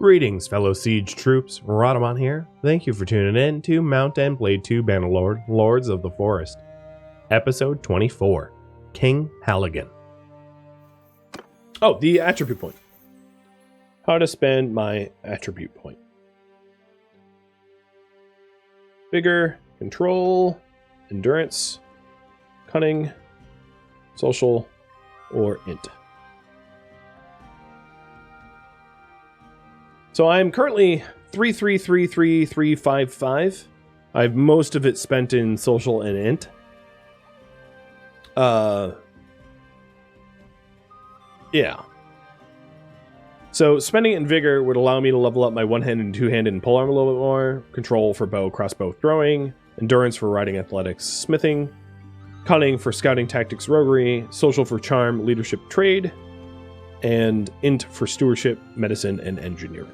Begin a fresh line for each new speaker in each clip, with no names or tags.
Greetings, fellow siege troops. Rhadamant here. Thank you for tuning in to Mount and Blade 2 Bannerlord, Lords of the Forest. Episode 24, King Halligan. Oh, the attribute point. How to spend my attribute point. Vigor, control, endurance, cunning, social, or int. So I'm currently 3333355. I have most of it spent in social and int. Yeah. So spending it in vigor would allow me to level up my one-handed and two-handed and polearm a little bit more, control for bow, crossbow, throwing, endurance for riding, athletics, smithing, cunning for scouting, tactics, roguery, social for charm, leadership, trade, and int for stewardship, medicine, and engineering.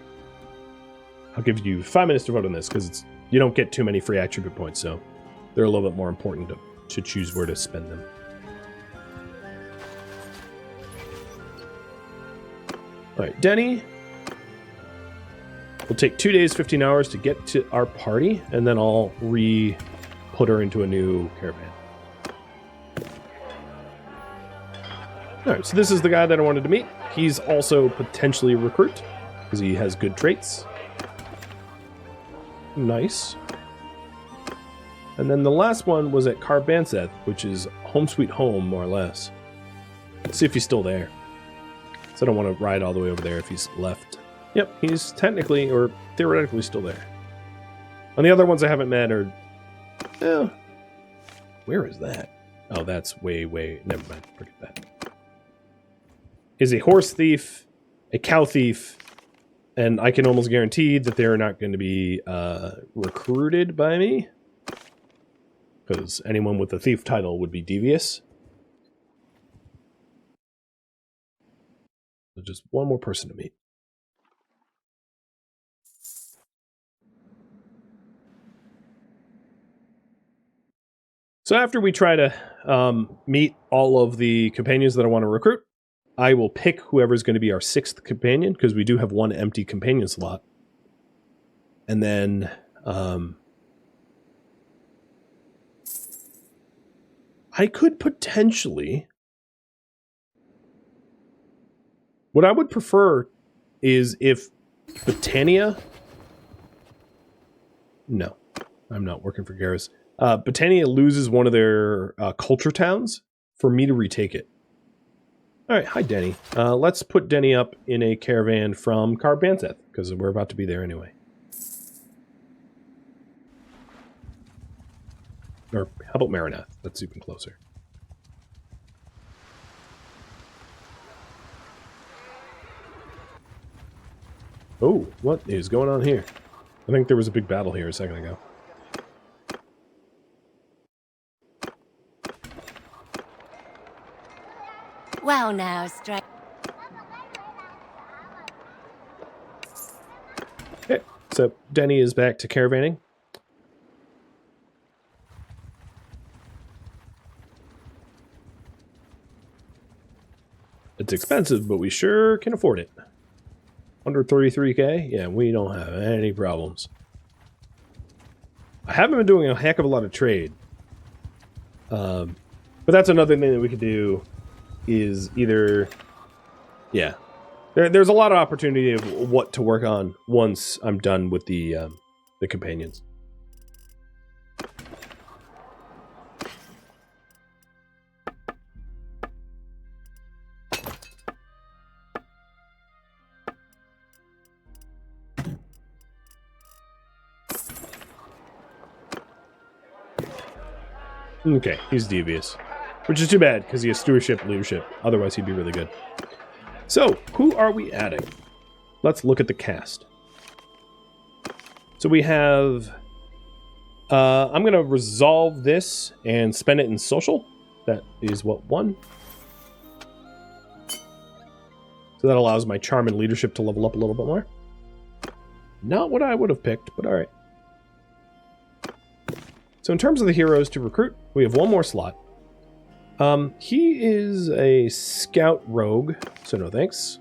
I'll give you 5 minutes to vote on this because you don't get too many free attribute points, so they're a little bit more important to choose where to spend them. Alright, Denny will take 2 days, 15 hours to get to our party, and then I'll put her into a new caravan. Alright, so this is the guy that I wanted to meet. He's also potentially a recruit, because he has good traits. Nice. And then the last one was at Carbanseth, which is home sweet home, more or less. Let's see if he's still there. So I don't want to ride all the way over there if he's left. Yep, he's technically, or theoretically, still there. And the other ones I haven't met are... where is that? Oh, that's way... Never mind, forget that. Is a horse thief, a cow thief, and I can almost guarantee that they're not going to be recruited by me. Because anyone with a thief title would be devious. So just one more person to meet. So after we try to meet all of the companions that I want to recruit, I will pick whoever's going to be our 6th companion, because we do have one empty companion slot. And then I could potentially... What I would prefer is if Battania... No, I'm not working for Garrus. Battania loses one of their culture towns for me to retake it. Alright, hi Denny. Let's put Denny up in a caravan from Carbanseth, because we're about to be there anyway. Or how about Marinath? That's even closer. Oh, what is going on here? I think there was a big battle here a second ago.
Well now, strike.
Okay, so Denny is back to caravanning. It's expensive, but we sure can afford it. 133k? Yeah, we don't have any problems. I haven't been doing a heck of a lot of trade. But that's another thing that we could do. Is either, yeah, there's a lot of opportunity of what to work on once I'm done with the companions. Okay, he's devious. Which is too bad, because he has stewardship, leadership. Otherwise, he'd be really good. So, who are we adding? Let's look at the cast. So we have... I'm going to resolve this and spend it in social. That is what, 1? So that allows my charm and leadership to level up a little bit more. Not what I would have picked, but alright. So in terms of the heroes to recruit, we have one more slot. He is a scout rogue, so no thanks.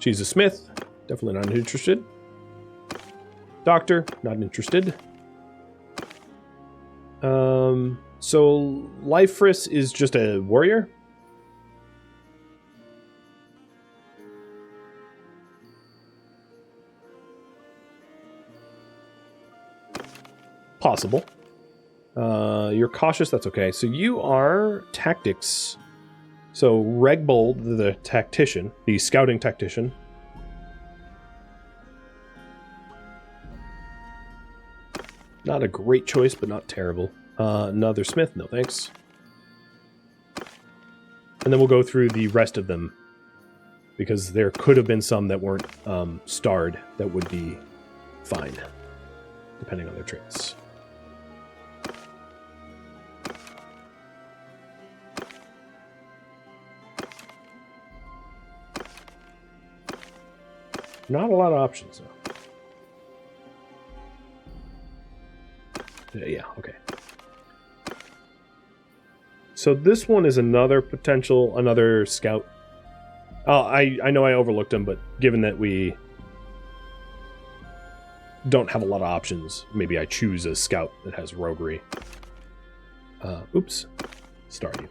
She's a smith. Definitely not interested. Doctor, not interested. So Liferis is just a warrior. Possible. You're cautious, that's okay. So you are tactics. So Regbold, the tactician, the scouting tactician. Not a great choice, but not terrible. Another smith, no thanks. And then we'll go through the rest of them, because there could have been some that weren't starred that would be fine, depending on their traits. Not a lot of options, though. Yeah, okay. So this one is another scout. Oh, I know I overlooked him, but given that we don't have a lot of options, maybe I choose a scout that has roguery. Oops. Start you.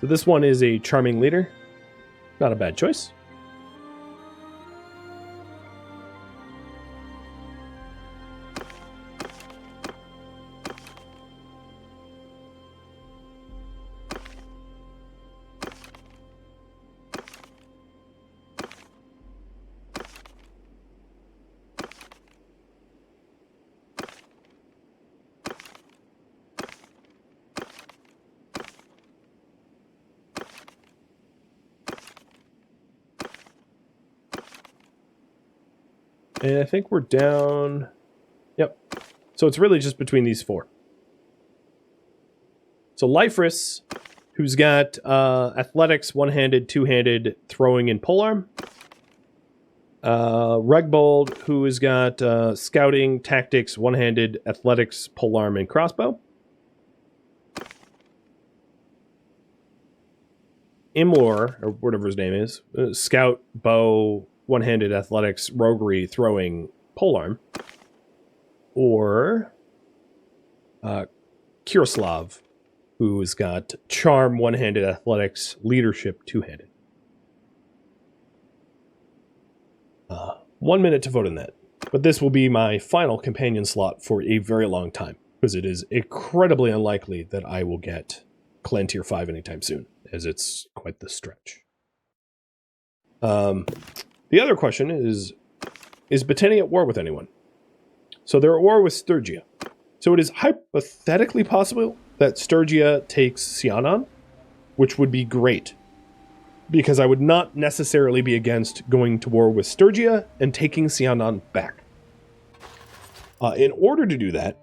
So this one is a charming leader. Not a bad choice. And I think we're down... Yep. So it's really just between these four. So Liferis, who's got athletics, one-handed, two-handed, throwing, and polearm. Regbold, who has got scouting, tactics, one-handed, athletics, polearm, and crossbow. Imlor, or whatever his name is, scout, bow, one-handed, athletics, roguery, throwing, polearm. Or Kiroslav, who's got charm, one-handed, athletics, leadership, two-handed. 1 minute to vote on that. But this will be my final companion slot for a very long time, because it is incredibly unlikely that I will get Clan Tier 5 anytime soon, as it's quite the stretch. The other question is Battania at war with anyone? So they're at war with Sturgia. So it is hypothetically possible that Sturgia takes Sianan, which would be great, because I would not necessarily be against going to war with Sturgia and taking Sianan back. In order to do that,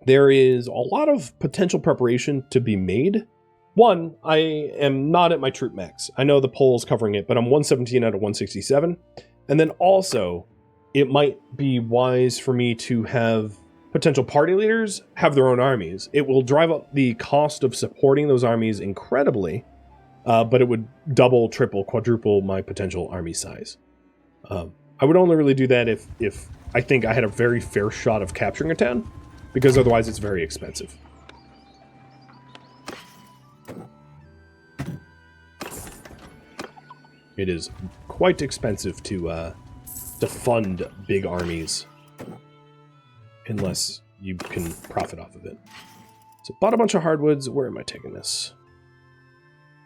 there is a lot of potential preparation to be made. One, I am not at my troop max. I know the poll's covering it, but I'm 117 out of 167. And then also, it might be wise for me to have potential party leaders have their own armies. It will drive up the cost of supporting those armies incredibly, but it would double, triple, quadruple my potential army size. I would only really do that if I think I had a very fair shot of capturing a town, because otherwise it's very expensive. It is quite expensive to fund big armies, unless you can profit off of it. So bought a bunch of hardwoods. Where am I taking this?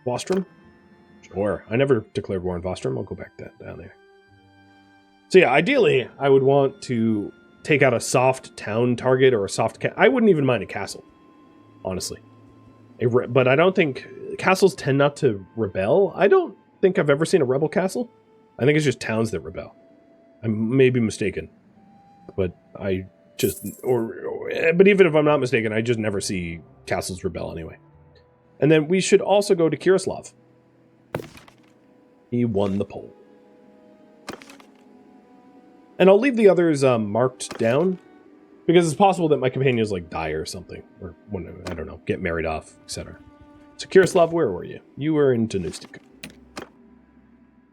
Vostrom? Sure. I never declared war on Vostrom. I'll go back down there. So yeah, ideally, I would want to take out a soft town target or a soft... I wouldn't even mind a castle, honestly. But I don't think... Castles tend not to rebel. I don't think I've ever seen a rebel castle. I think it's just towns that rebel. I may be mistaken. But I just... But even if I'm not mistaken, I just never see castles rebel anyway. And then we should also go to Kiroslav. He won the poll. And I'll leave the others marked down, because it's possible that my companions like die or something, or I don't know, get married off, etc. So Kirislav, where were you? You were in Danustica.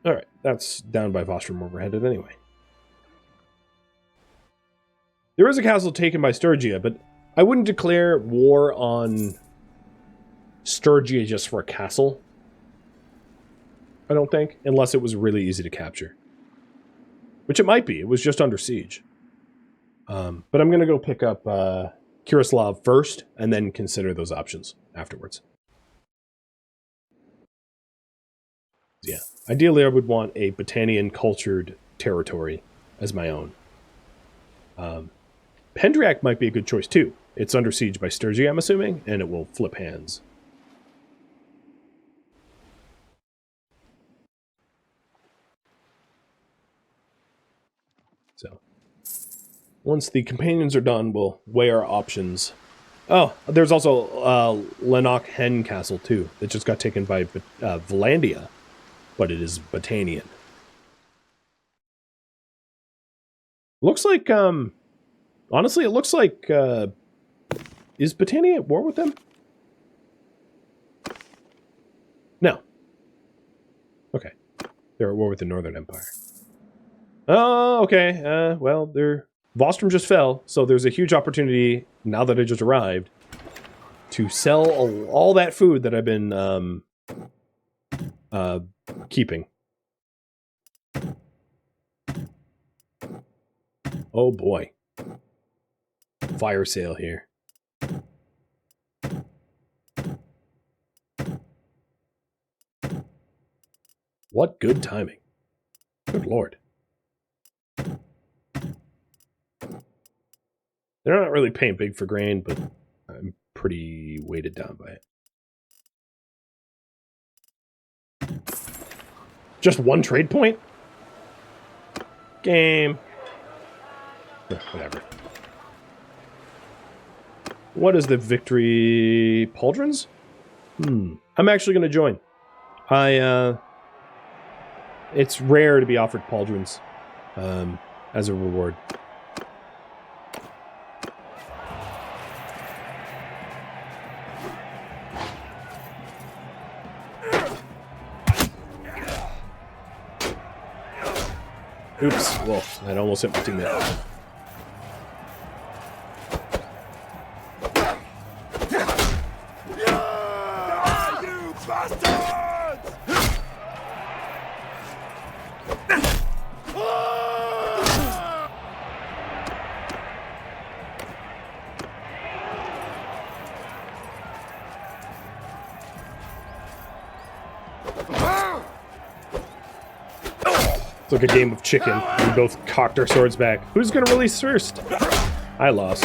All right, that's down by Vostrom where we're headed anyway. There is a castle taken by Sturgia, but I wouldn't declare war on Sturgia just for a castle. I don't think, unless it was really easy to capture. Which it might be. It was just under siege. But I'm going to go pick up Kirislav first, and then consider those options afterwards. Yeah. Ideally, I would want a Battanian cultured territory as my own. Pendriak might be a good choice, too. It's under siege by Sturgia, I'm assuming, and it will flip hands. So, once the companions are done, we'll weigh our options. Oh, there's also Lennox Hen Castle, too. It just got taken by Valandia, but it is Battanian. Looks like, honestly, it looks like, is Battania at war with them? No. Okay. They're at war with the Northern Empire. Oh, okay. Well, Vostrom just fell, so there's a huge opportunity, now that I just arrived, to sell all that food that I've been keeping. Oh boy. Fire sale here. What good timing. Good lord. They're not really paying big for grain, but I'm pretty weighted down by it. Just one trade point? Game. Whatever. What is the victory? Pauldrons? I'm actually going to join. It's rare to be offered pauldrons as a reward. Oops, well, that almost hit my teammate. It's like a game of chicken. We both cocked our swords back. Who's gonna release first? I lost.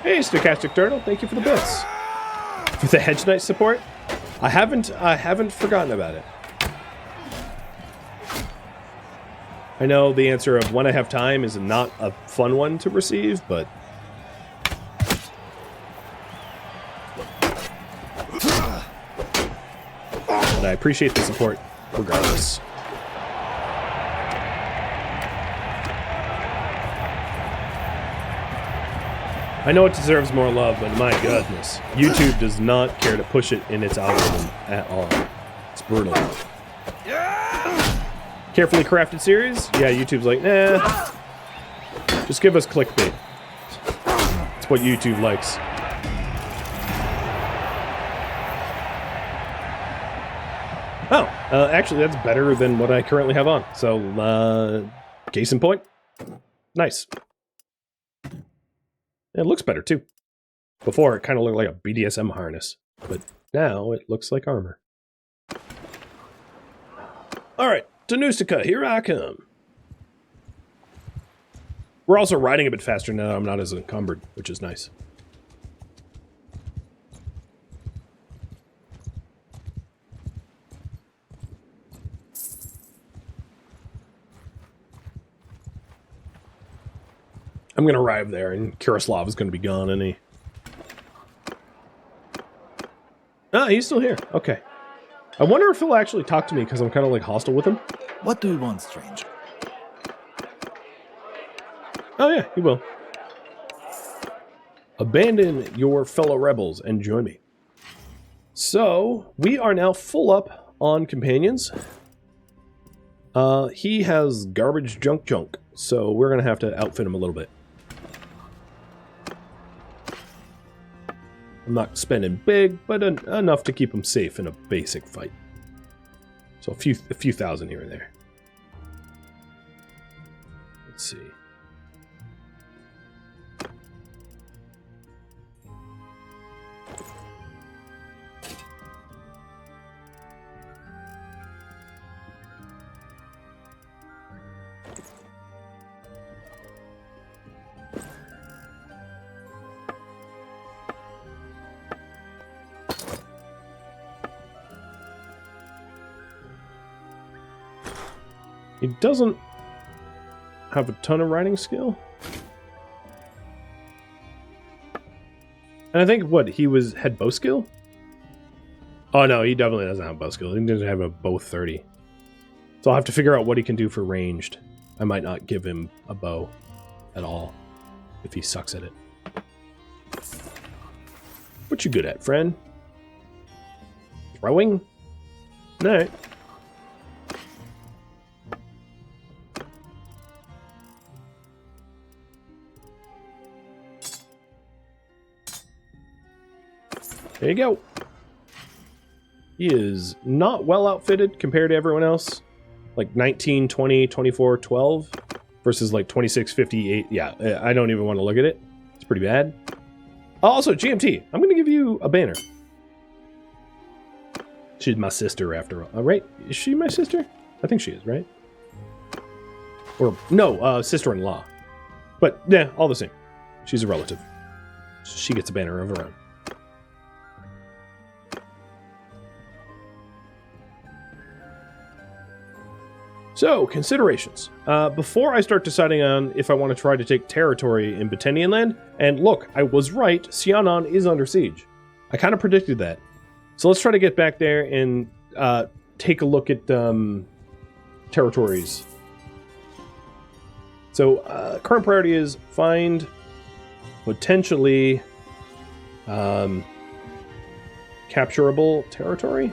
Hey, Stochastic Turtle, thank you for the bits. For the Hedge Knight support? I haven't forgotten about it. I know the answer of when I have time is not a fun one to receive, but I appreciate the support regardless. I know it deserves more love, but my goodness, YouTube does not care to push it in its algorithm at all. It's brutal. Carefully crafted series? Yeah, YouTube's like, nah. Just give us clickbait. It's what YouTube likes. Oh, actually, that's better than what I currently have on. So, case in point. Nice. It looks better, too. Before, it kind of looked like a BDSM harness. But now, it looks like armor. Alright, Danustica, here I come. We're also riding a bit faster now. I'm not as encumbered, which is nice. I'm going to arrive there, and Kurislav is going to be gone, isn't he? Ah, he's still here. Okay. I wonder if he'll actually talk to me, because I'm kind of, like, hostile with him.
What do you want, stranger?
Oh, yeah, he will. Abandon your fellow rebels and join me. So, we are now full up on companions. He has garbage junk, so we're going to have to outfit him a little bit. I'm not spending big, but enough to keep him safe in a basic fight. So a few thousand here and there. Let's see. He doesn't have a ton of riding skill. And I think, what, he had bow skill? Oh no, he definitely doesn't have bow skill. He doesn't have a bow 30. So I'll have to figure out what he can do for ranged. I might not give him a bow at all if he sucks at it. What you good at, friend? Throwing? Alright. There you go. He is not well outfitted compared to everyone else. Like 19, 20, 24, 12 versus like 26, 58. Yeah, I don't even want to look at it. It's pretty bad. Also, GMT, I'm going to give you a banner. She's my sister after all. Right? Is she my sister? I think she is, right? Or, no, sister-in-law. But, yeah, all the same. She's a relative. She gets a banner of her own. So, considerations. Before I start deciding on if I want to try to take territory in Battanian land, and look, I was right, Sianon is under siege. I kind of predicted that. So let's try to get back there and take a look at territories. So, current priority is find potentially capturable territory.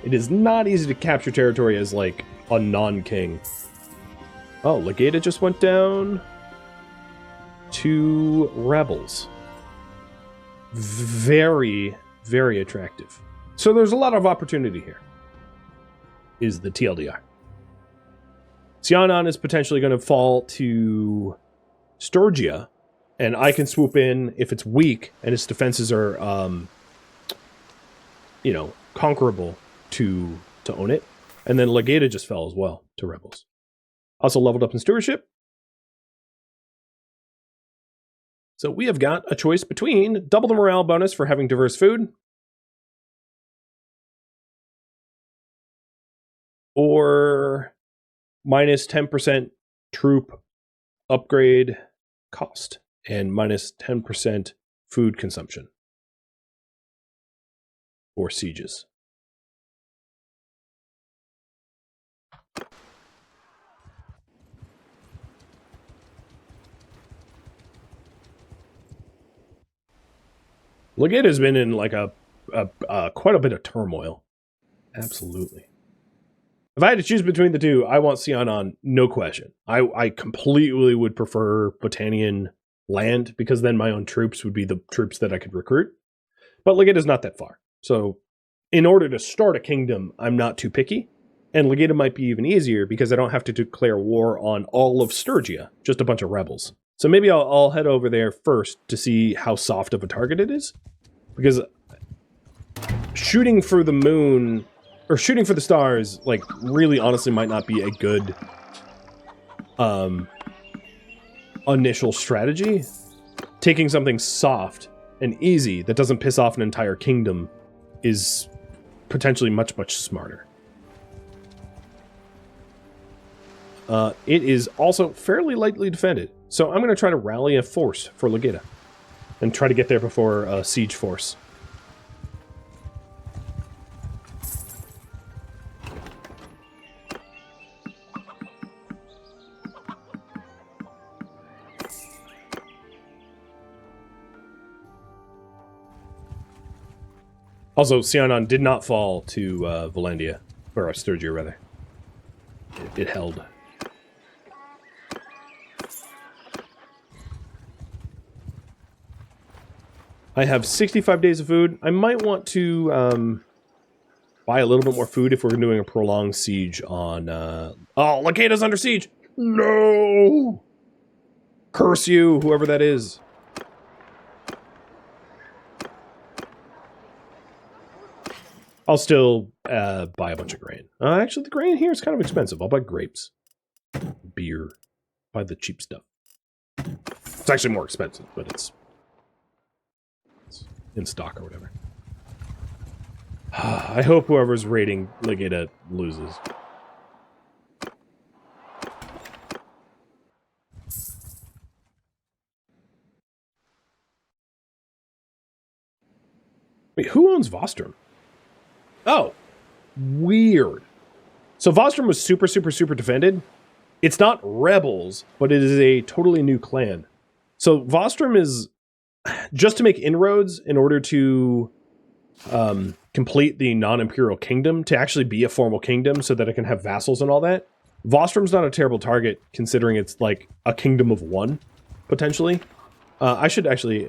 It is not easy to capture territory as, like, a non-king. Oh, Legata just went down to rebels. Very, very attractive. So there's a lot of opportunity here, is the TLDR. Sianon is potentially going to fall to Sturgia, and I can swoop in if it's weak and its defenses are, you know, conquerable to own it. And then Legata just fell as well to rebels. Also leveled up in stewardship. So we have got a choice between double the morale bonus for having diverse food or minus 10% troop upgrade cost and minus 10% food consumption for sieges. Legata has been in like a quite a bit of turmoil. Absolutely. If I had to choose between the two, I want Sianon, no question. I completely would prefer Battanian land because then my own troops would be the troops that I could recruit. But Legata's not that far. So in order to start a kingdom, I'm not too picky. And Legata might be even easier because I don't have to declare war on all of Sturgia, just a bunch of rebels. So maybe I'll head over there first to see how soft of a target it is. Because shooting for the moon, or shooting for the stars, like, really honestly might not be a good initial strategy. Taking something soft and easy that doesn't piss off an entire kingdom is potentially much, much smarter. It is also fairly lightly defended. So I'm going to try to rally a force for Legata and try to get there before a siege force. Also, Sianon did not fall to Valendia, or Sturgia, rather. It held. I have 65 days of food. I might want to buy a little bit more food if we're doing a prolonged siege on... Oh, Legata's under siege! No! Curse you, whoever that is. I'll still buy a bunch of grain. Actually, the grain here is kind of expensive. I'll buy grapes. Beer. Buy the cheap stuff. It's actually more expensive, but it's in stock or whatever. I hope whoever's raiding Legata loses. Wait, who owns Vostrom? Oh, weird. So Vostrom was super defended. It's not rebels, but it is a totally new clan. So Vostrom is just to make inroads in order to complete the non-imperial kingdom, to actually be a formal kingdom so that it can have vassals and all that. Vostrom's not a terrible target considering it's like a kingdom of one, potentially. I should actually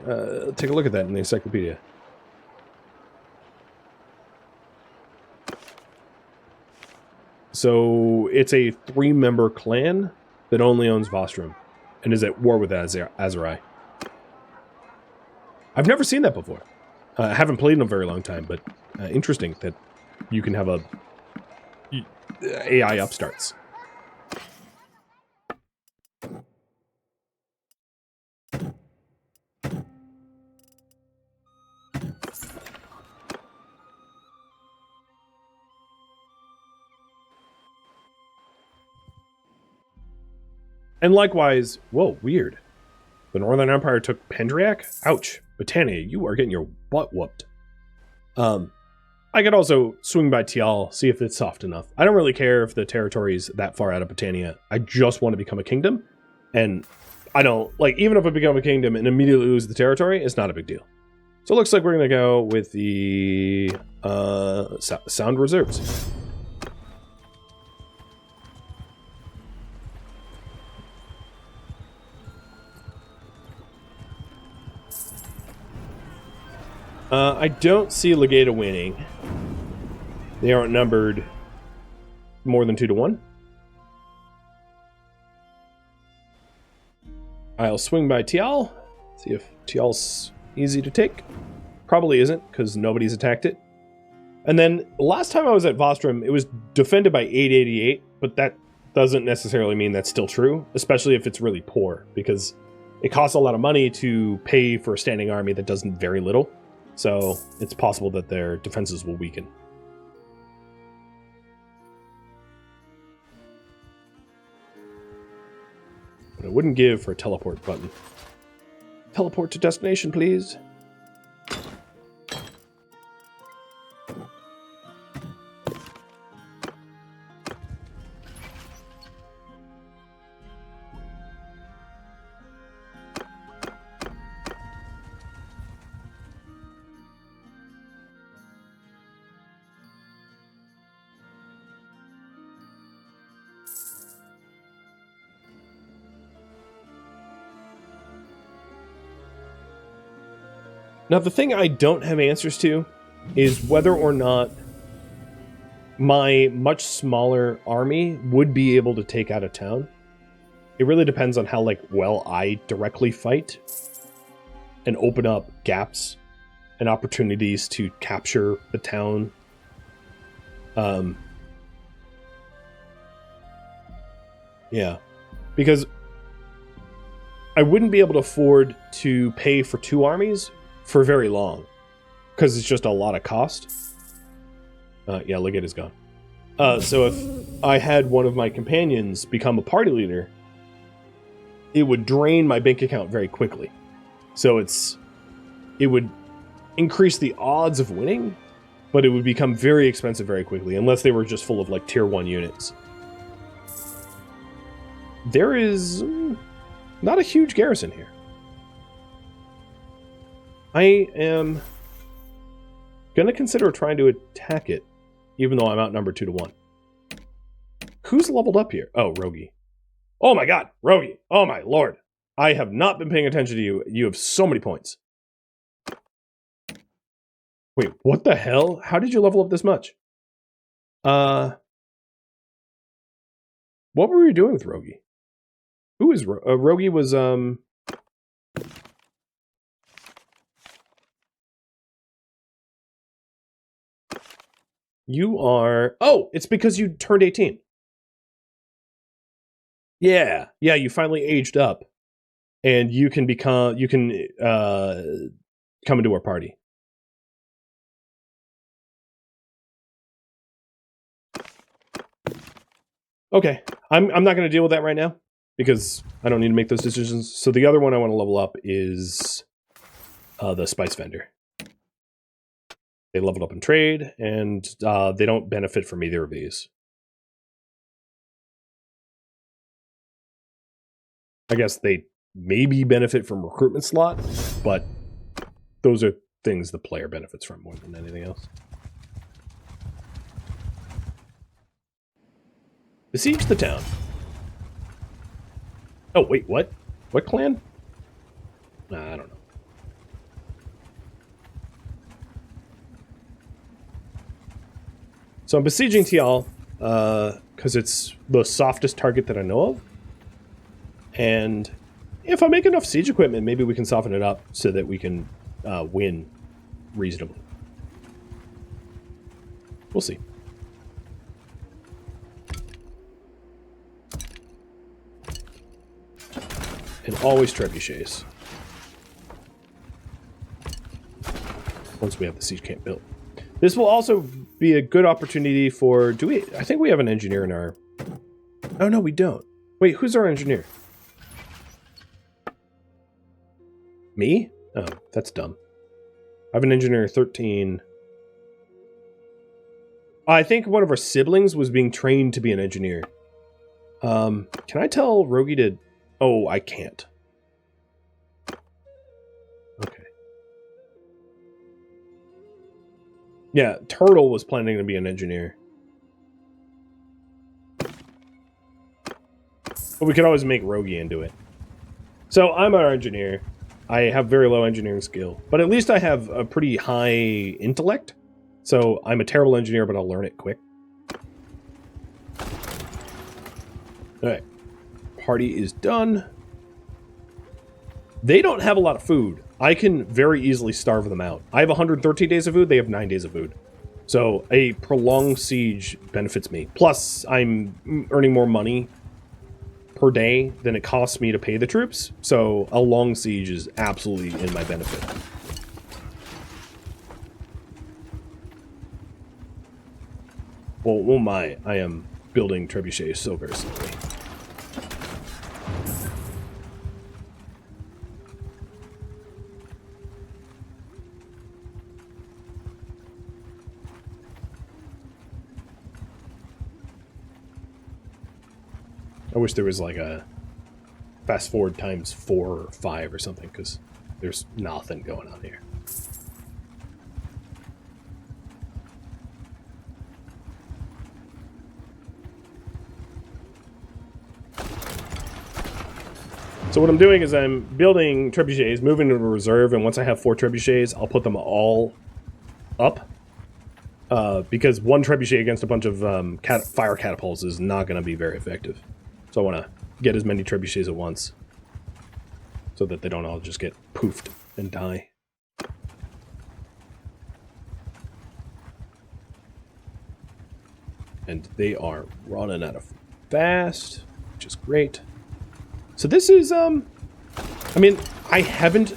take a look at that in the encyclopedia. So it's a 3-member clan that only owns Vostrom and is at war with Azerai. I've never seen that before. I haven't played in a very long time, but interesting that you can have a AI upstarts. And likewise, whoa, weird. The Northern Empire took Pendriac? Ouch. Battania, you are getting your butt whooped. I could also swing by Tyal, see if it's soft enough. I don't really care if the territory is that far out of Battania. I just want to become a kingdom. And I don't, like, even if I become a kingdom and immediately lose the territory, it's not a big deal. So it looks like we're going to go with the Sound Reserves. I don't see Legata winning. They aren't numbered more than 2 to 1. I'll swing by Tyal, see if Tyal's easy to take. Probably isn't, because nobody's attacked it. And then, last time I was at Vostrom, it was defended by 888, but that doesn't necessarily mean that's still true, especially if it's really poor, because it costs a lot of money to pay for a standing army that does very little. So it's possible that their defenses will weaken. But I wouldn't give for a teleport button. Teleport to destination, please. Now, the thing I don't have answers to is whether or not my much smaller army would be able to take out a town. It really depends on how, like, well I directly fight and open up gaps and opportunities to capture the town. Yeah, because I wouldn't be able to afford to pay for 2 armies for very long, because it's just a lot of cost. Yeah, Legate is gone. So if I had one of my companions become a party leader, it would drain my bank account very quickly. So it would increase the odds of winning, but it would become very expensive very quickly, unless they were just full of like tier 1 units. There is not a huge garrison here. I am gonna consider trying to attack it, even though I'm outnumbered 2-1. Who's leveled up here? Oh, Rogi. Oh my god, Rogi. Oh my lord. I have not been paying attention to you. You have so many points. Wait, what the hell? How did you level up this much? What were you doing with Rogi? Who is Rogi was, You are... Oh, it's because you turned 18. Yeah, you finally aged up. And you can come into our party. Okay, I'm not going to deal with that right now, because I don't need to make those decisions. So the other one I want to level up is the spice vendor. They leveled up in trade, and they don't benefit from either of these. I guess they maybe benefit from recruitment slot, but those are things the player benefits from more than anything else. Besiege the town. Oh, wait, what? What clan? Nah, I don't know. So I'm besieging Tyal, because it's the softest target that I know of. And if I make enough siege equipment, maybe we can soften it up so that we can win reasonably. We'll see. And always trebuchets. Once we have the siege camp built. This will also be a good opportunity for... I think we have an engineer in our... Oh, no, we don't. Wait, who's our engineer? Me? Oh, that's dumb. I have an engineer 13. I think one of our siblings was being trained to be an engineer. Can I tell Rogi to... Oh, I can't. Okay. Yeah, Turtle was planning to be an engineer. But we could always make Rogi into it. So I'm our engineer. I have very low engineering skill. But at least I have a pretty high intellect. So I'm a terrible engineer, but I'll learn it quick. Alright. Party is done. They don't have a lot of food. I can very easily starve them out. I have 113 days of food. They have 9 days of food. So a prolonged siege benefits me. Plus, I'm earning more money per day than it costs me to pay the troops. So a long siege is absolutely in my benefit. Well, oh my, I am building trebuchets so very slowly. I wish there was like a fast forward times 4 or 5 or something, because there's nothing going on here. So what I'm doing is I'm building trebuchets, moving to a reserve, and once I have 4 trebuchets, I'll put them all up. Because one trebuchet against a bunch of fire catapults is not going to be very effective. So I want to get as many trebuchets at once, so that they don't all just get poofed and die. And they are running out of fast, which is great. So this is, I mean, I haven't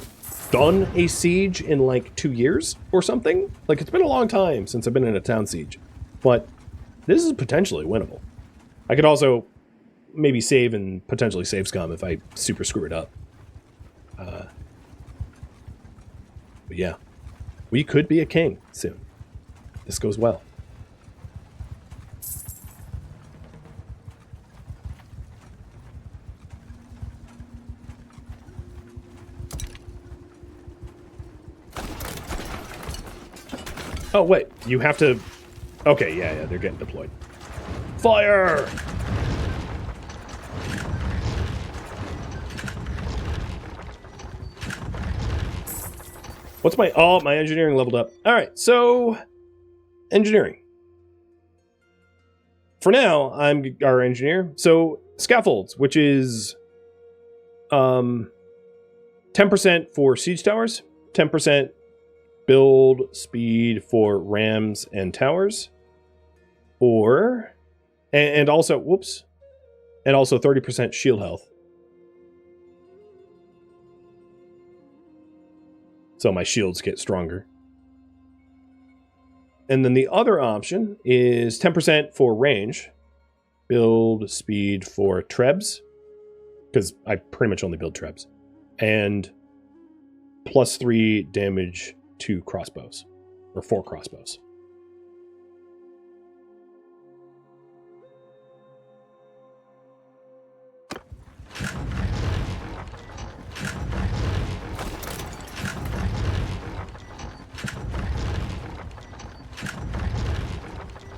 done a siege in like 2 years or something. Like, it's been a long time since I've been in a town siege. But This is potentially winnable. I could also maybe save and potentially save scum if I super screw it up. But yeah, we could be a king soon. This goes well. Oh, wait, you have to... Okay, yeah, they're getting deployed. Fire! What's my... Oh, my engineering leveled up. All right, so... Engineering. For now, I'm our engineer. So, scaffolds, which is... 10% for siege towers, 10% build speed for rams and towers, or... And also... Whoops. And also 30% shield health. So my shields get stronger. And then the other option is 10% for range. Build speed for trebs. Because I pretty much only build trebs. And +3 damage to crossbows. Or 4 crossbows.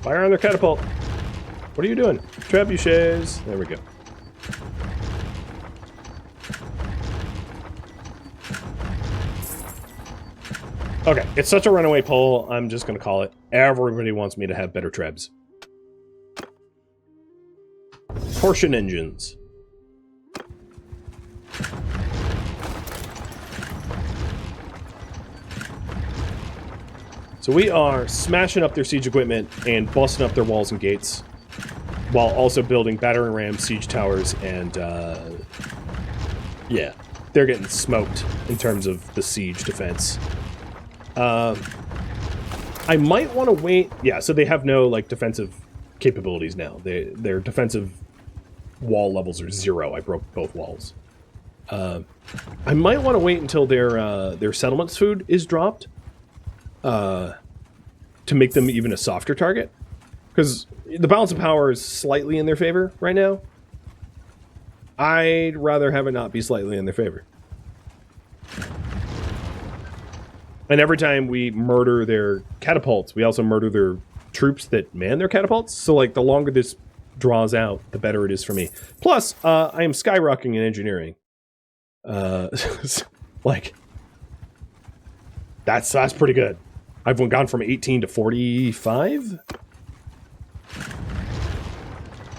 Fire on their catapult. What are you doing? Trebuchets. There we go. Okay, it's such a runaway pull, I'm just going to call it. Everybody wants me to have better trebs. Torsion engines. So we are smashing up their siege equipment and busting up their walls and gates, while also building battering rams, siege towers, and yeah, they're getting smoked in terms of the siege defense. I might want to wait. Yeah, so they have no like defensive capabilities now. Their defensive wall levels are 0. I broke both walls. I might want to wait until their settlements food is dropped. To make them even a softer target. Because the balance of power is slightly in their favor right now. I'd rather have it not be slightly in their favor. And every time we murder their catapults, we also murder their troops that man their catapults. So, like, the longer this draws out, the better it is for me. Plus, I am skyrocketing in engineering. Like, that's pretty good. I've gone from 18 to 45?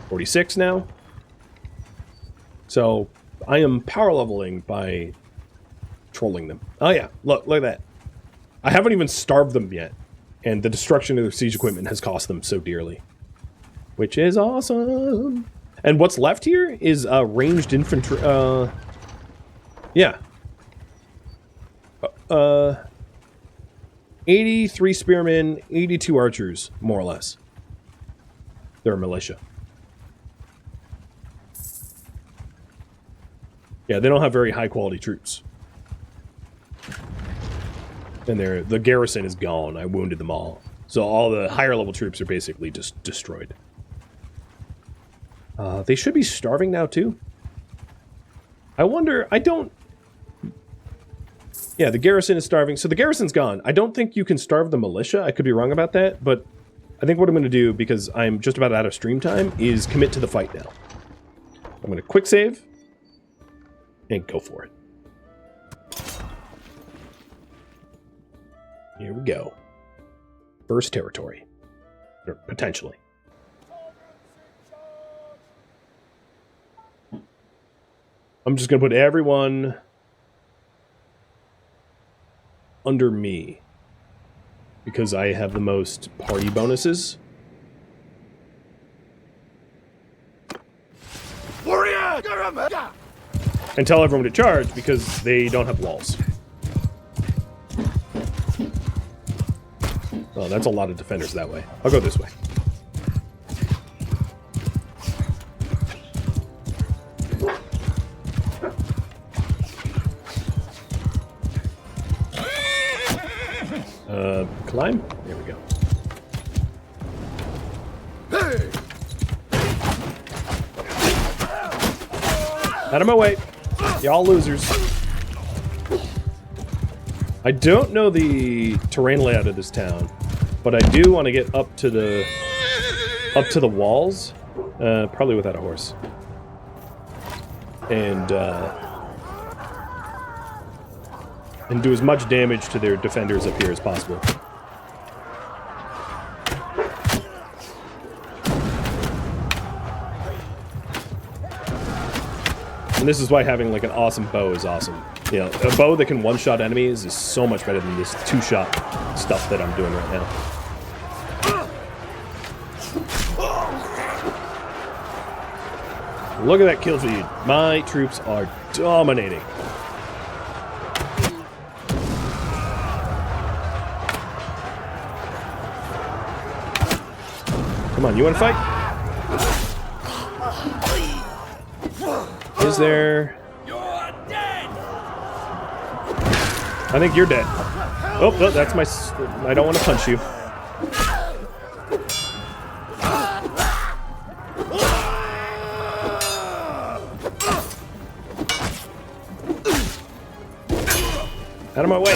46 now. So, I am power leveling by trolling them. Oh yeah, look at that. I haven't even starved them yet. And the destruction of their siege equipment has cost them so dearly. Which is awesome. And what's left here is ranged infantry. Yeah. 83 spearmen, 82 archers, more or less. They're a militia. Yeah, they don't have very high quality troops. And the garrison is gone. I wounded them all. So all the higher level troops are basically just destroyed. They should be starving now too. I wonder, yeah, the garrison is starving. So the garrison's gone. I don't think you can starve the militia. I could be wrong about that, but I think what I'm going to do, because I'm just about out of stream time, is commit to the fight now. I'm going to quick save and go for it. Here we go. First territory. Or potentially. I'm just going to put everyone under me, because I have the most party bonuses. And tell everyone to charge, because they don't have walls. Oh, that's a lot of defenders that way. I'll go this way. Climb. There we go. Out of my way. Y'all losers. I don't know the terrain layout of this town, but I do want to get up to the walls, probably without a horse, and do as much damage to their defenders up here as possible. And this is why having like an awesome bow is awesome. You know, a bow that can one-shot enemies is so much better than this two-shot stuff that I'm doing right now. Look at that kill feed. My troops are dominating. Come on, you want to fight? Is there... I think you're dead. Oh, no, that's my... I don't want to punch you. Out of my way.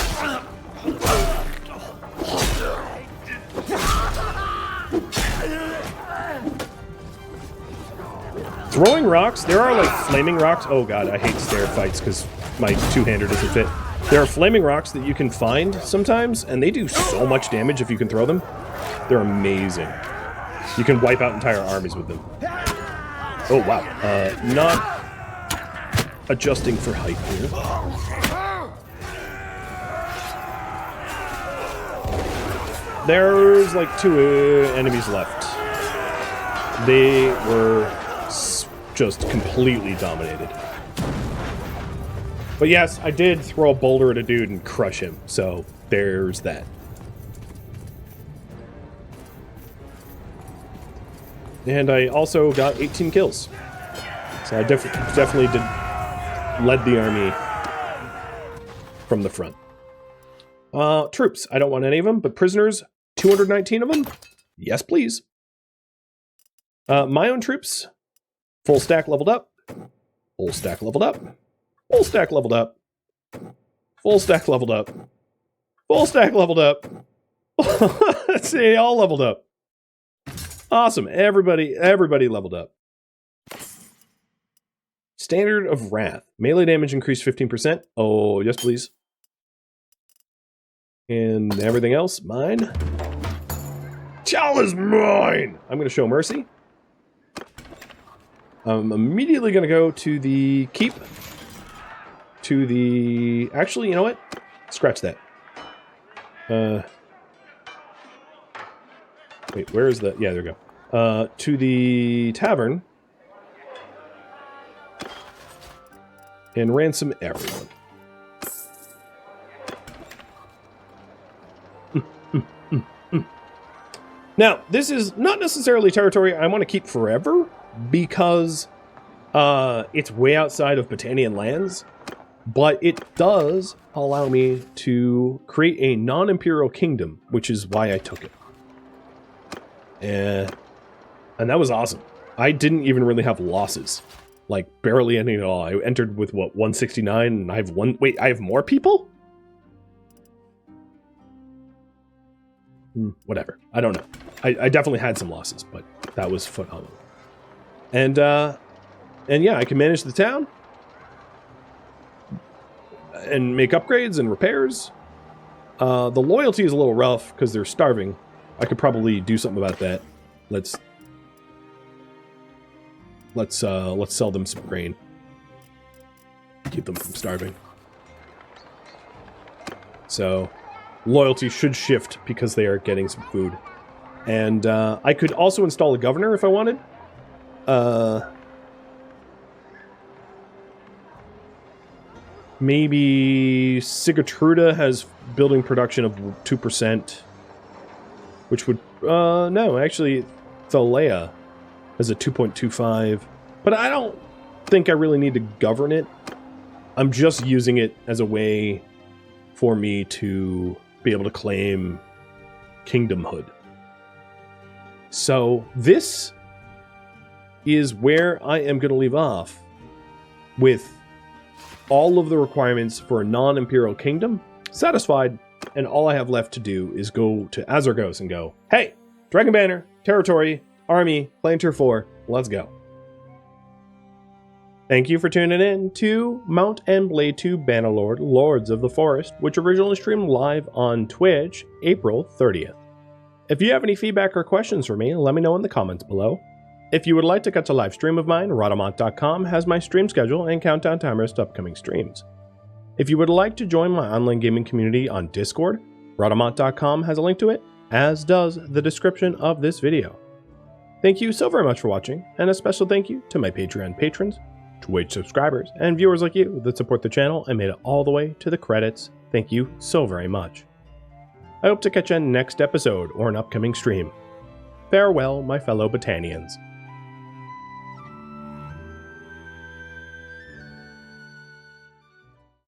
Throwing rocks? There are like flaming rocks. Oh god, I hate stair fights because my two-hander doesn't fit. There are flaming rocks that you can find sometimes, and they do so much damage if you can throw them. They're amazing. You can wipe out entire armies with them. Oh wow. Not adjusting for height here. There's like 2 enemies left. They were just completely dominated. But yes, I did throw a boulder at a dude and crush him, so there's that. And I also got 18 kills. So I definitely led the army from the front. Troops, I don't want any of them, but prisoners, 219 of them? Yes, please. My own troops, full stack leveled up, full stack leveled up, full stack leveled up, full stack leveled up, full stack leveled up. Let's see, all leveled up. Awesome, everybody leveled up. Standard of Wrath, melee damage increased 15%. Oh, yes, please. And everything else, mine. Tyal is mine! I'm going to show mercy. I'm immediately going to go to the keep. To the... Actually, you know what? Scratch that. Wait, where is the... Yeah, there we go. To the tavern. And ransom everyone. Now, this is not necessarily territory I want to keep forever, because it's way outside of Battanian lands, but it does allow me to create a non-imperial kingdom, which is why I took it. And that was awesome. I didn't even really have losses. Like, barely any at all. I entered with, what, 169, and I have one... Wait, I have more people? Whatever. I don't know. I definitely had some losses, but that was phenomenal. And yeah, I can manage the town and make upgrades and repairs. The loyalty is a little rough because they're starving. I could probably do something about that. Let's sell them some grain. Keep them from starving. So loyalty should shift because they are getting some food. And I could also install a governor if I wanted. Maybe Sigatruda has building production of 2%, which would... no, actually, Thalea has a 2.25. But I don't think I really need to govern it. I'm just using it as a way for me to be able to claim kingdomhood. So this is where I am going to leave off with all of the requirements for a non-imperial kingdom satisfied, and all I have left to do is go to Azargos and go, hey, Dragon Banner, territory, army, clan tier 4, let's go. Thank you for tuning in to Mount and Blade 2 Bannerlord, Lords of the Forest, which originally streamed live on Twitch, April 30th. If you have any feedback or questions for me, let me know in the comments below. If you would like to catch a live stream of mine, Rhadamant.com has my stream schedule and countdown timers to upcoming streams. If you would like to join my online gaming community on Discord, Rhadamant.com has a link to it, as does the description of this video. Thank you so very much for watching, and a special thank you to my Patreon patrons, Twitch subscribers, and viewers like you that support the channel and made it all the way to the credits. Thank you so very much. I hope to catch you in next episode or an upcoming stream. Farewell, my fellow Battanians.